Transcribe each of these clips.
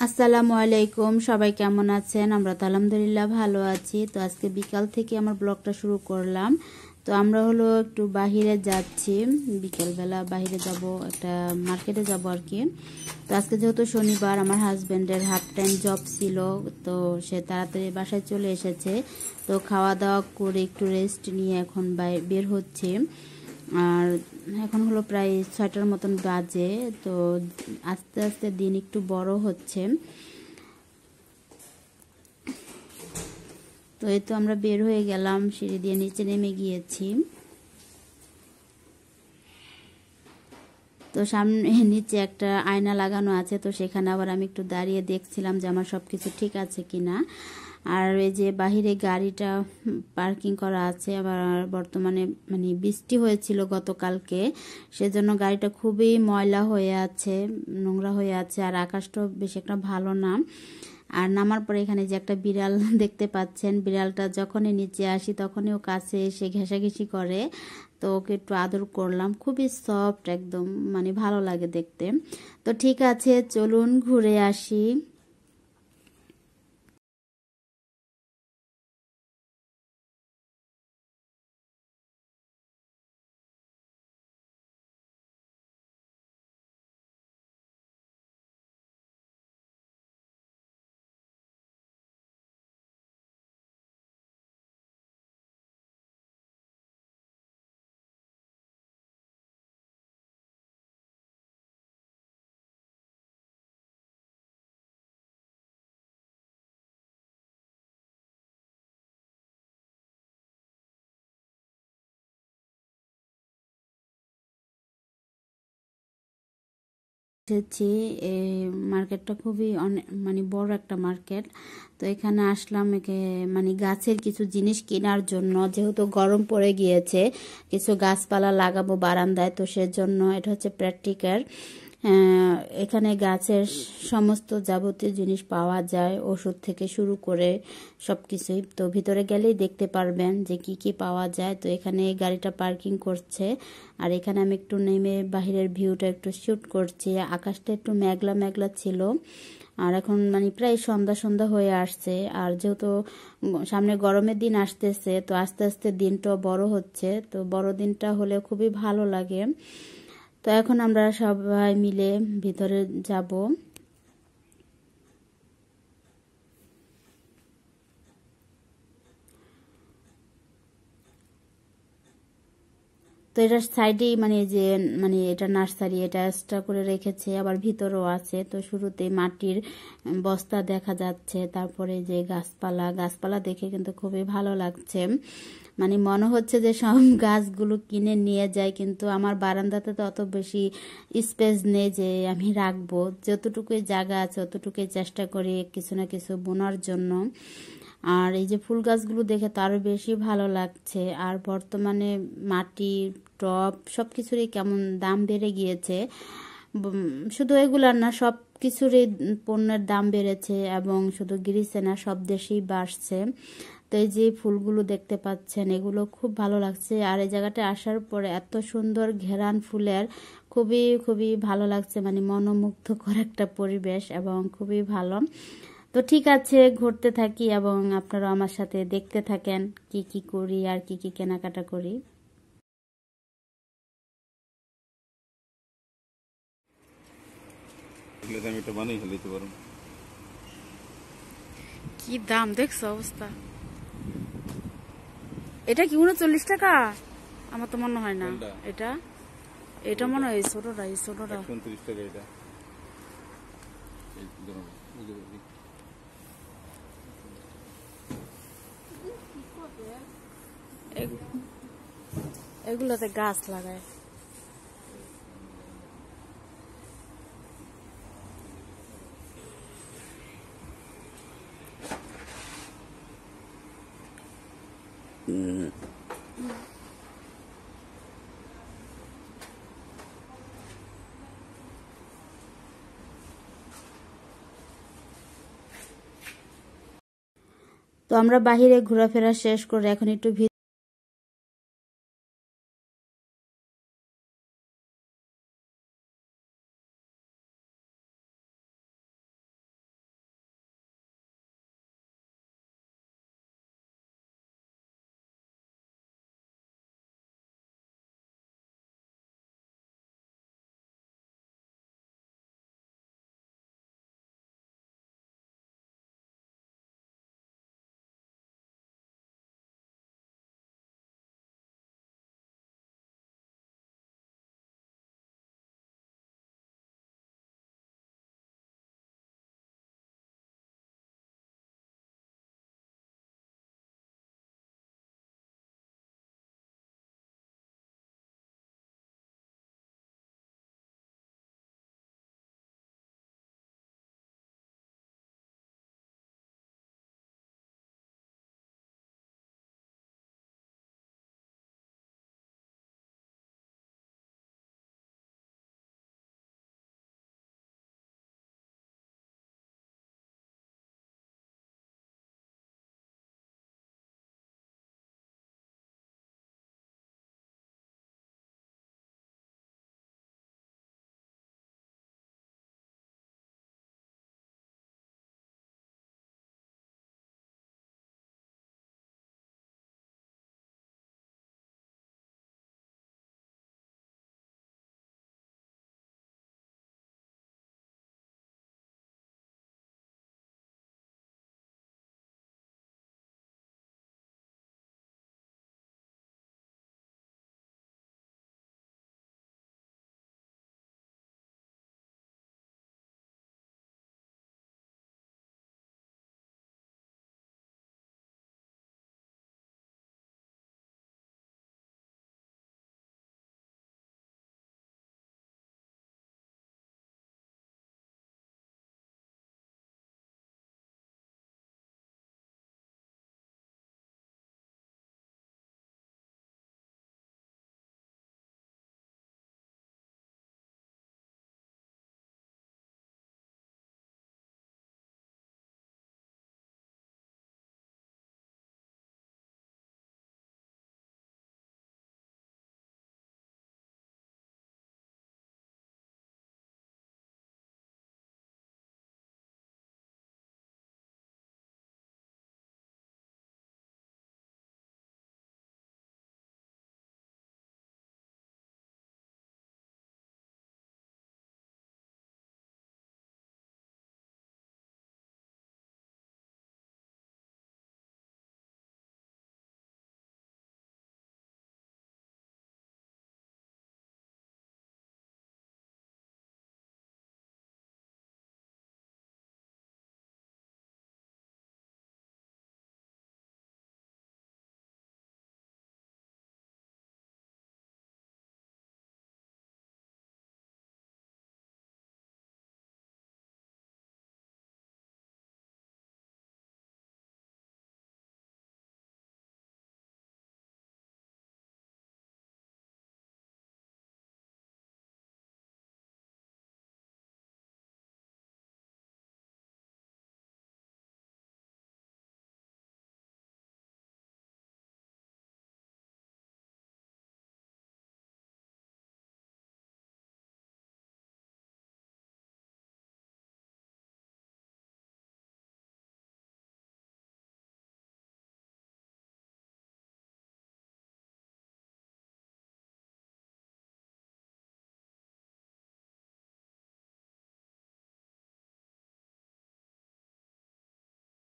আসসালামু আলাইকুম, সবাই কেমন আছেন? আমরা তো আলহামদুলিল্লাহ ভালো আছি। তো আজকে বিকাল থেকে আমার ব্লগটা শুরু করলাম। তো আমরা হলো একটু বাহিরে যাচ্ছি, বিকেলবেলা বাহিরে যাব, একটা মার্কেটে যাব আর কি। তো আজকে যেহেতু শনিবার, আমার হাজব্যান্ডের হাফ টাইম জব ছিল, তো সে তাড়াতাড়ি বাসায় চলে এসেছে। তো খাওয়া দাওয়া করে একটু রেস্ট নিয়ে এখন বের হচ্ছে। আর এখন হলো প্রায় 6টার মতন বাজে। তো আস্তে আস্তে দিন একটু বড় হচ্ছে। তো এই তো আমরা বের হয়ে গেলাম, সিঁড়ি দিয়ে নিচে নেমে গিয়েছি। তো সামনে নিচে একটা আয়না লাগানো আছে, তো সেখানে আবার আমি একটু দাঁড়িয়ে দেখছিলাম যে আমার সবকিছু ঠিক আছে কিনা। আর এই যে বাহিরে গাড়িটা পার্কিং করা আছে, আবার বর্তমানে মানে বৃষ্টি হয়েছিল গতকালকে, সেজন্য গাড়িটা খুবই ময়লা হয়ে আছে, নোংরা হয়ে আছে। আর আকাশটাও বেশ একটা ভালো না। আর নামার পরে এখানে যে একটা বিড়াল দেখতে পাচ্ছেন, বিড়ালটা যখনই নিচে আসি তখনই ও কাছে এসে ঘেঁষাঘেঁষি করে। তো ওকে একটু আদর করলাম, খুবই সফট একদম, মানে ভালো লাগে দেখতে। তো ঠিক আছে, চলুন ঘুরে আসি। এসেছি, এই মার্কেটটা খুবই অনেক মানে বড় একটা মার্কেট। তো এখানে আসলাম একে মানে গাছের কিছু জিনিস কেনার জন্য, যেহেতু গরম পড়ে গিয়েছে, কিছু গাছপালা লাগাবো বারান্দায়, তো সেজন্য এটা হচ্ছে প্র্যাকটিক্যাল। এখানে গাছের সমস্ত যাবতীয় জিনিস পাওয়া যায়, ওষুধ থেকে শুরু করে সবকিছুই। তো ভিতরে গেলেই দেখতে পারবেন যে কি কি পাওয়া যায়। তো এখানে গাড়িটা পার্কিং করছে, আর এখানে আমি একটু নেমে বাহিরের ভিউটা একটু শুট করছি। আকাশটা একটু মেঘলা মেঘলা ছিল, আর এখন মানে প্রায় সন্ধ্যা সন্ধ্যা হয়ে আসছে। আর যেহেতু সামনে গরমের দিন আসতেছে, তো আস্তে আস্তে দিনটাও বড় হচ্ছে। তো বড় দিনটা হলে খুবই ভালো লাগে। তো এখন আমরা সবাই মিলে ভিতরে যাব। তো এটার সাইডেই মানে যে মানে এটা নার্সারি, এটা এক্সট্রা করে রেখেছে, আবার ভিতরও আছে। তো শুরুতে মাটির বস্তা দেখা যাচ্ছে, তারপরে যে গাছপালা, গাছপালা দেখে কিন্তু খুবই ভালো লাগছে। মানে মনে হচ্ছে যে সব গাছগুলো কিনে নিয়ে যাই, কিন্তু আমার বারান্দাতে তো অত বেশি স্পেস নেই যে আমি রাখবো। যতটুকুই জায়গা আছে ততটুকুই চেষ্টা করি কিছু না কিছু বোনার জন্য। আর এই যে ফুল গাছগুলো দেখে তো আরো বেশি ভালো লাগছে। আর বর্তমানে মাটি, টব সবকিছুরই কেমন দাম বেড়ে গিয়েছে। শুধু এগুলার না, সব কিছুরই পণ্যের দাম বেড়েছে, এবং শুধু গ্রিসে না, সব দেশেই বাড়ছে। তো এই যে ফুলগুলো দেখতে পাচ্ছেন, এগুলো খুব ভালো লাগছে। আর এই জায়গাটা আসার পরে এত সুন্দর ঘেরান ফুলের, খুবই খুবই ভালো লাগছে, মানে মনোমুগ্ধকর একটা পরিবেশ, এবং খুবই ভালো। তো ঠিক আছে, ঘুরতে থাকি এবং আপনারা আমার সাথে দেখতে থাকেন কি কি করি আর কি কি কেনাকাটা করি। আমি এটা বানিয়ে ফেলতে পারবো। কি দাম দেখছো অবস্থা? এটা কি 39 টাকা? আমার তো মনে হয় না। কোনটা? এটা এটা মনে হয় ছোটটা, এই ছোটটা। 129 টাকা এটা। এই ধরুন, এই যে এগুলোতে গাছ লাগায়। তো আমরা বাহিরে ঘোরাফেরা শেষ করে এখন একটু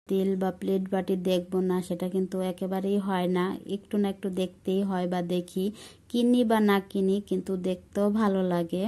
তেল বা প্লেট বাটি দেখবো না সেটা কিন্তু একেবারেই হয় না, একটু না একটু দেখতেই হয় বা দেখি, কিনি বা না কিনি কিন্তু দেখতেও ভালো লাগে।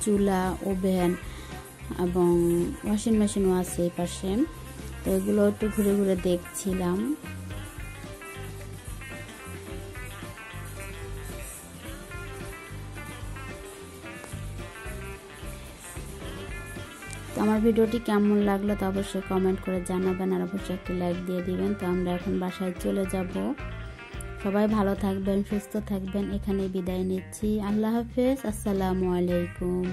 চুলা, ওভেন এবং ওয়াশিং মেশিনও আছে এই পাশে। তো এগুলো একটু ঘুরে ঘুরে দেখছিলাম। তো আমার ভিডিওটি কেমন লাগলো তা অবশ্যই কমেন্ট করে জানাবেন, আর অবশ্যই একটি লাইক দিয়ে দিবেন। তো আমরা এখন বাসায় চলে যাব। সবাই ভালো থাকবেন, সুস্থ থাকবেন। এখানে বিদায় নিচ্ছি। আল্লাহ হাফেজ। আসসালামু আলাইকুম।